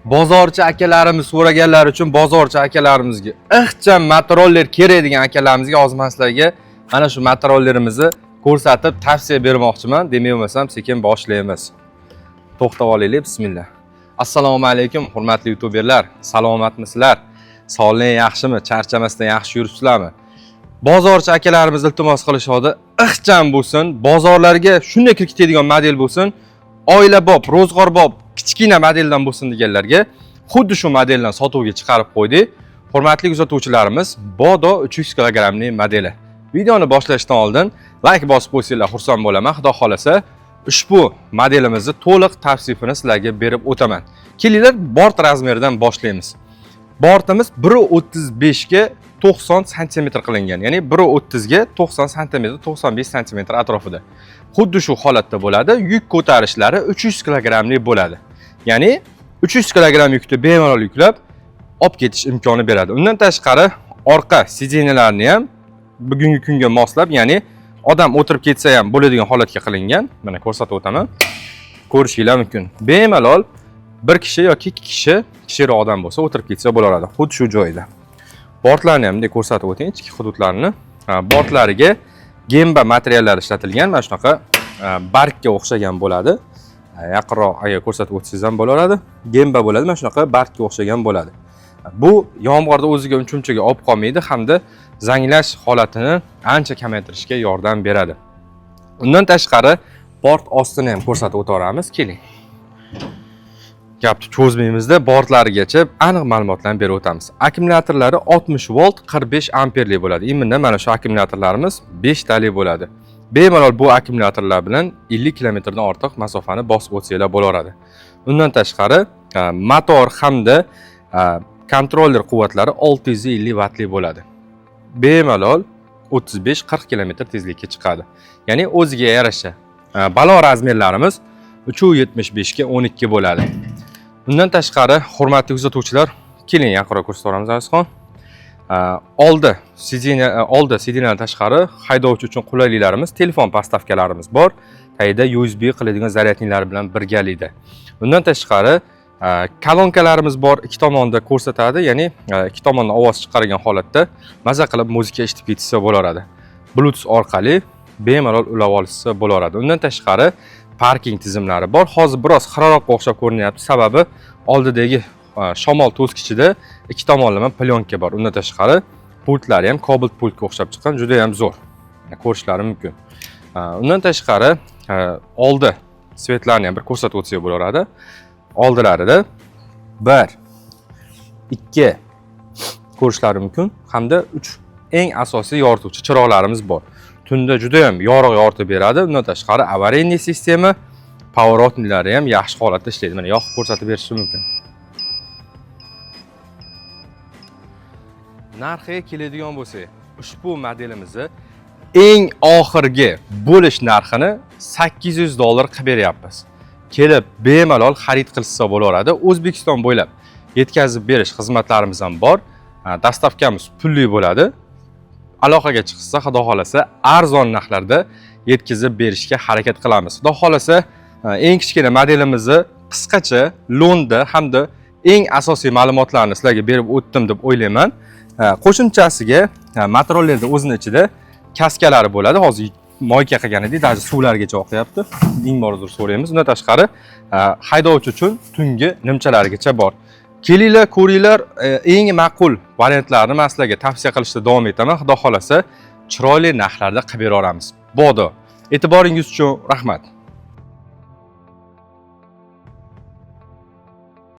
Bozorchi akalarimiz so'raganlar uchun bozorchi akalarimizga ixcham motoroller kerak degan akalarimizga hozir men sizlarga ana shu motorollerimizni ko'rsatib tavsiya bermoqchiman. Demak bo'lmasam sekin boshlaymiz. To'xtab olaylik. Bismillah. Assalomu alaykum hurmatli youtuberlar. Salomatmisizlar? Sog'lik yaxshimi? Charchamasdan yaxshi yuribsizlarmi? Bozorchi akalarimiz iltimos qilishadi. Ixcham bo'lsin, bozorlarga shunday kirgizadigan model bo'lsin. Oilabob, ro'zg'orbob, kichkina modeldan bo'lsin deganlarga xuddi shu modeldan sotuvga chiqarib qo'ydik. Hurmatli kuzatuvchilarimiz, Bodo 300 kilogramlik modeli. Videoni boshlashdan oldin like bosib qo'ysanglar xursand bo'laman. Xudo xolasa, ushbu modelimizni to'liq tavsifini sizlarga berib o'taman. Kelinglar, bort razmeridan boshlaymiz. Bortimiz 1.35 ga 90 cm qilingan. Ya'ni 1.30 ga 90 cm, 95 cm atrofida. Xuddi shu holatda bo'ladi. Yuk ko'tarishlari 300 kilogramlik bo'ladi. Ya'ni 300 kilogram yukni bemalol yuklab olib ketish imkoni beradi. Undan tashqari orqa sideniyalarni ham bugungi kunga moslab, ya'ni odam o'tirib ketsa ham bo'ladigan holatga qilingan. Mana ko'rsatib o'taman. Ko'rishinglar mumkin. Bemalol bir kishi yoki ikki kishiroq odam bo'lsa o'tirib ketsa bo'laveradi. Xuddi shu joyda. Bortlarni ham bunday ko'rsatib o'ting, ichki hududlarini. Bortlariga gemba materiallar ishlatilgan, mana shunaqa barkka o'xshagan bo'ladi. Yaqinroq agar ko'rsatib o'tsangiz ham bo'laveradi. Gemba bo'ladi, mana shunaqa barkka o'xshagan bo'ladi. Bu yomg'irda o'ziga uncha-munchaga olib qolmaydi hamda zanglash holatini ancha kamaytirishga yordam beradi. Undan tashqari bort ostini ham ko'rsatib o'tamiz. Keling. Gapni cho'zmaymizda bortlarigacha aniq ma'lumotlarni berib o'tamiz. Akkumulyatorlari 60 volt 45 amperlik bo'ladi. Imminda mana shu akkumulyatorlarimiz 5 talik bo'ladi. Bemalol bu akkumulyatorlar bilan 50 kilometrdan ortiq masofani bosib o'tsanglar bo'laveradi. Undan tashqari motor hamda kontroller quvvatlari 650 wattlik bo'ladi. Bemalol 35-40 kilometr tezlikka chiqadi. Ya'ni o'ziga yarasha balon razmerlarimiz 3.75 ga 12 bo'ladi. Undan tashqari hurmatli kuzatuvchilar, keling yaqinroq ko'rsatamiz azizxon. Oldi sideniyadan tashqari haydovchi uchun qulayliklarimiz, telefon postavkalarimiz bor. Tagida USB qiladigan zaryadniklar bilan birgalikda. Undan tashqari kolonkalarimiz bor, ikki tomonda ko'rsatadi, ya'ni ikki tomondan ovoz chiqargan holatda maza qilib muzika eshitib ketsa bo'laveradi. Bluetooth orqali bemalol ulab olsa bo'laveradi. Undan tashqari parking tizimlari bor. Hozir biroz xiraroqqa o'xshab ko'rinyapti. Sababi oldidagi shamol to'sqichida ikki tomonlama plyonka bor. Undan tashqari pultlari ham Cobalt pultga o'xshab chiqqan, juda ham zo'r. Ko'rishlari mumkin. Undan tashqari oldi svetlarni ham bir ko'rsatib o'tsak bo'laveradi. Oldilarida 1, 2 ko'rishlari mumkin hamda 3 eng asosiy yorituvchi chiroqlarimiz bor. Tunda juda ham yorug' yoritib beradi. Undan tashqari avariyniy sistema, pоворотниklari ham yaxshi holatda ishlaydi. Mana yoqib ko'rsatib berish mumkin. Narxiga keladigan bo'lsak, ushbu modelimizni eng oxirgi bo'lish narxini $800 qilib beryapmiz. Kelib bemalol xarid qilsa bo'laveradi. O'zbekiston bo'ylab yetkazib berish xizmatlarimiz ham bor. Dastavkamiz pulli bo'ladi. Aloqaga chiqsa, xudo xolasa, arzon narxlarda yetkazib berishga harakat qilamiz. Xudo xolasa, eng kichkina modelimizni qisqacha, lo'nda hamda eng asosiy ma'lumotlarni sizlarga berib o'tdim deb o'ylayman. Qo'shimchasiga motorollerda o'zining ichida kaskalari bo'ladi. Hozir moyka qilgan edik, даже suvlargacha oqyapti. Ming bor uzr so'raymiz. Undan tashqari haydovchi uchun tungi nimchalarigacha bor. Kelinglar, ko'ringlar, eng ma'qul variantlarni men sizlarga tavsiya qilishda davom etaman. Xudo xolasa, chiroyli narxlarda qilib beraveramiz. Bodo. E'tiboringiz uchun rahmat.